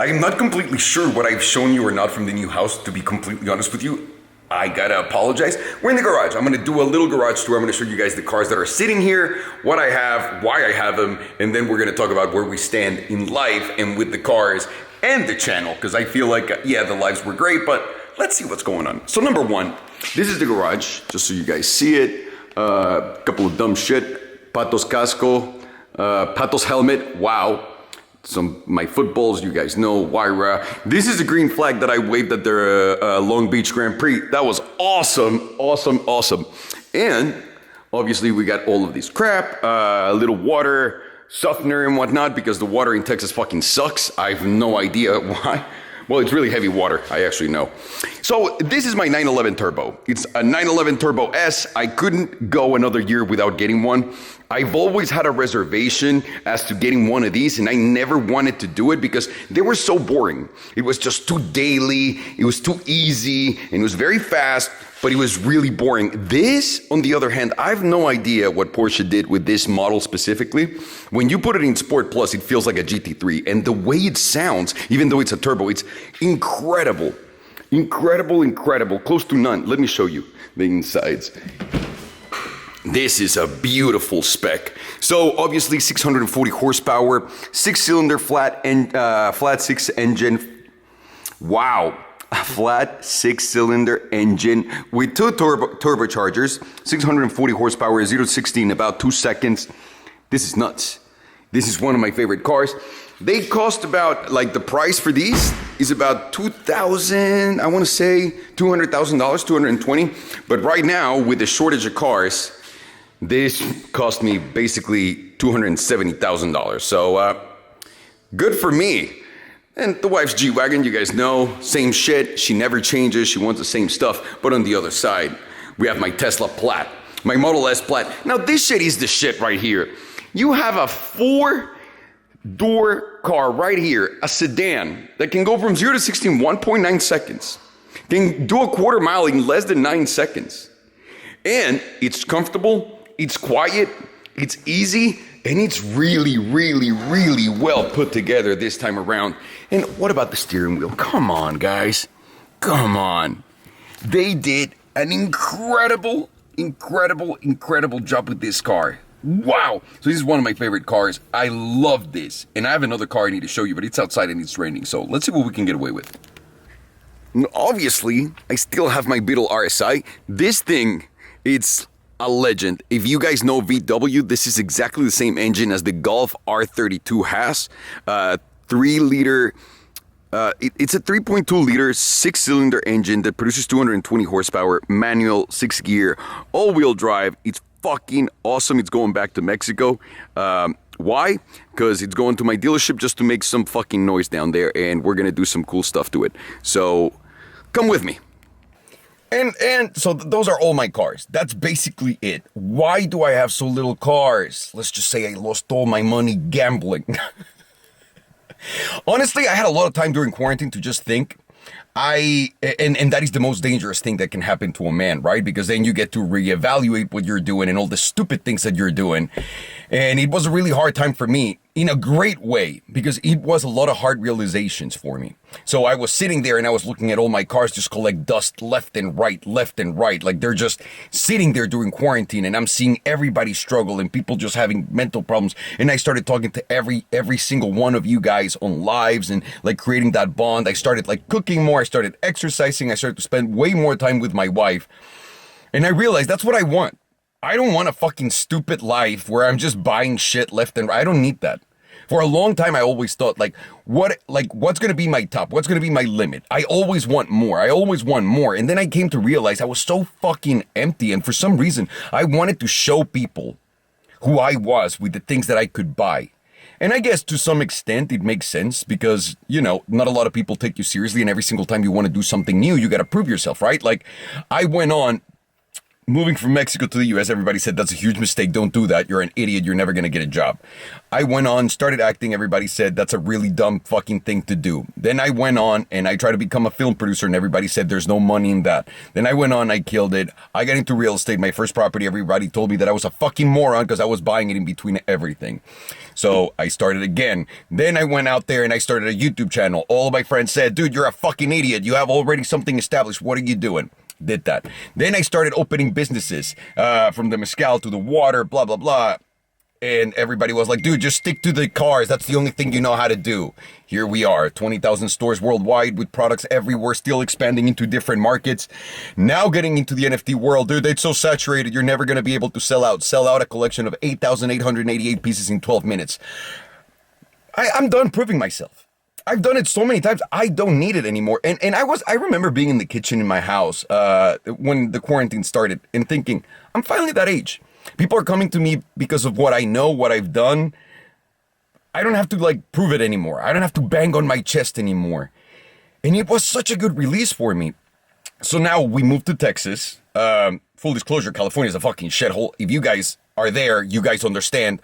I'm not completely sure what I've shown you or not from the new house, to be completely honest with you. I gotta apologize. We're in the garage. I'm gonna do a little garage tour. I'm gonna show you guys the cars that are sitting here, what I have, why I have them, and then we're gonna talk about where we stand in life and with the cars and the channel, because I feel like, yeah, the lives were great, but let's see what's going on. So number one, this is the garage, just so you guys see it. A couple of dumb shit. Patos casco, Patos helmet, wow. My footballs, you guys know, Wyra. This is the green flag that I waved at their Long Beach Grand Prix. That was awesome, awesome, awesome. And obviously we got all of this crap, a little water, softener and whatnot, because the water in Texas fucking sucks. I have no idea why. Well, it's really heavy water, I actually know. So this is my 911 Turbo. It's a 911 Turbo S. I couldn't go another year without getting one. I've always had a reservation as to getting one of these, and I never wanted to do it because they were so boring. It was just too daily, it was too easy, and it was very fast, but it was really boring. This, on the other hand, I have no idea what Porsche did with this model specifically. When you put it in Sport Plus, it feels like a GT3, and the way it sounds, even though it's a turbo, it's incredible. Incredible, incredible, close to none. Let me show you the insides. This is a beautiful spec. So obviously 640 horsepower, 6-cylinder flat six engine. Wow, a flat 6-cylinder engine with two turbochargers, 640 horsepower, 0 to 60 in about 2 seconds. This is nuts. This is one of my favorite cars. They cost about, like the price for these is about $2,000, I want to say $200,000, $220. But right now with the shortage of cars, this cost me basically $270,000. So good for me. And the wife's G-Wagon, you guys know, same shit. She never changes. She wants the same stuff. But on the other side, we have my Tesla Plaid, my Model S Plaid. Now this shit is the shit right here. You have a 4-door car right here, a sedan that can go from 0 to 60 in 1.9 seconds. Can do a quarter mile in less than 9 seconds. And it's comfortable. It's quiet, it's easy, and it's really, really, really well put together this time around. And what about the steering wheel? Come on, guys. Come on. They did an incredible, incredible, incredible job with this car. Wow. So this is one of my favorite cars. I love this. And I have another car I need to show you, but it's outside and it's raining. So let's see what we can get away with. Obviously, I still have my Beetle RSI. This thing, it's a legend. If you guys know VW, this is exactly the same engine as the Golf R32 has. 3-liter, it's a 3.2 liter 6-cylinder engine that produces 220 horsepower, manual, 6-gear, all-wheel drive. It's fucking awesome. It's going back to Mexico. Why? Because it's going to my dealership just to make some fucking noise down there, and we're gonna do some cool stuff to it. So come with me. And so those are all my cars. That's basically it. Why do I have so little cars? Let's just say I lost all my money gambling. Honestly, I had a lot of time during quarantine to just think. And that is the most dangerous thing that can happen to a man, right? Because then you get to reevaluate what you're doing and all the stupid things that you're doing. And it was a really hard time for me in a great way, because it was a lot of hard realizations for me. So I was sitting there and I was looking at all my cars just collect dust left and right. Like they're just sitting there during quarantine, and I'm seeing everybody struggle and people just having mental problems. And I started talking to every single one of you guys on lives and like creating that bond. I started like cooking more. I started exercising. I started to spend way more time with my wife. And I realized that's what I want. I don't want a fucking stupid life where I'm just buying shit left and right. I don't need that. For a long time, I always thought, what's going to be my top? What's going to be my limit? I always want more. And then I came to realize I was so fucking empty. And for some reason, I wanted to show people who I was with the things that I could buy. And I guess to some extent, it makes sense because, not a lot of people take you seriously. And every single time you want to do something new, you got to prove yourself, right? Like, I went on moving from Mexico to the US, everybody said that's a huge mistake. Don't do that. You're an idiot. You're never going to get a job. I went on, started acting. Everybody said that's a really dumb fucking thing to do. Then I went on and I tried to become a film producer and everybody said there's no money in that. Then I went on, I killed it. I got into real estate. My first property, everybody told me that I was a fucking moron because I was buying it in between everything. So I started again. Then I went out there and I started a YouTube channel. All of my friends said, dude, you're a fucking idiot. You have already something established. What are you doing? Did that. Then I started opening businesses, from the mezcal to the water, blah, blah, blah. And everybody was like, dude, just stick to the cars. That's the only thing you know how to do. Here we are, 20,000 stores worldwide with products everywhere, still expanding into different markets. Now getting into the NFT world, dude, it's so saturated. You're never going to be able to sell out a collection of 8,888 pieces in 12 minutes. I'm done proving myself. I've done it so many times. I don't need it anymore. And I remember being in the kitchen in my house when the quarantine started and thinking, I'm finally that age. People are coming to me because of what I know, what I've done. I don't have to like prove it anymore. I don't have to bang on my chest anymore. And it was such a good release for me. So now we moved to Texas. Full disclosure, California is a fucking shithole. If you guys are there, you guys understand.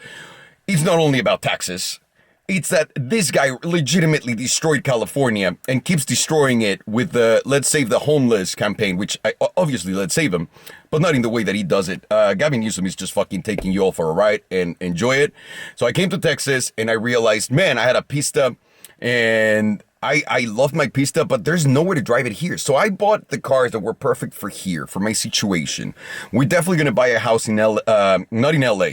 It's not only about taxes. It's that this guy legitimately destroyed California and keeps destroying it with the Let's Save the Homeless campaign, which obviously let's save him, but not in the way that he does it. Gavin Newsom is just fucking taking you all for a ride and enjoy it. So I came to Texas and I realized, man, I had a pista and I love my pista, but there's nowhere to drive it here. So I bought the cars that were perfect for here, for my situation. We're definitely going to buy a house in not in LA.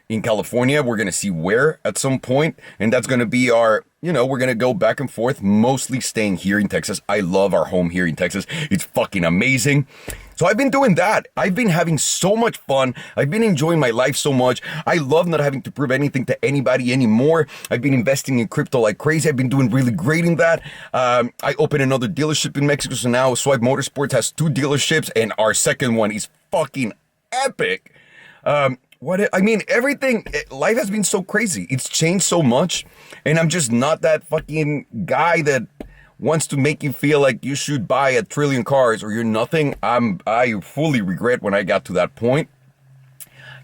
In California, we're going to see where at some point, and that's going to be our, we're going to go back and forth, mostly staying here in Texas. I love our home here in Texas. It's fucking amazing. So I've been doing that. I've been having so much fun. I've been enjoying my life so much. I love not having to prove anything to anybody anymore. I've been investing in crypto like crazy. I've been doing really great in that. I opened another dealership in Mexico, so now Swipe Motorsports has 2 dealerships, and our second one is fucking epic. Everything, life has been so crazy. It's changed so much. And I'm just not that fucking guy that wants to make you feel like you should buy 1 trillion cars or you're nothing. I fully regret when I got to that point.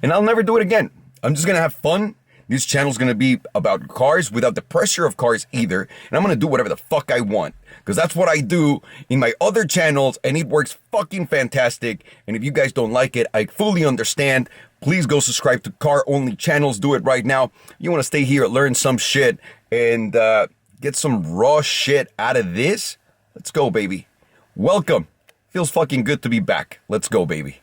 And I'll never do it again. I'm just going to have fun. This channel's going to be about cars without the pressure of cars either. And I'm going to do whatever the fuck I want. Because that's what I do in my other channels. And it works fucking fantastic. And if you guys don't like it, I fully understand. Please go subscribe to car only channels. Do it right now. You want to stay here, learn some shit, and get some raw shit out of this? Let's go, baby. Welcome. Feels fucking good to be back. Let's go, baby.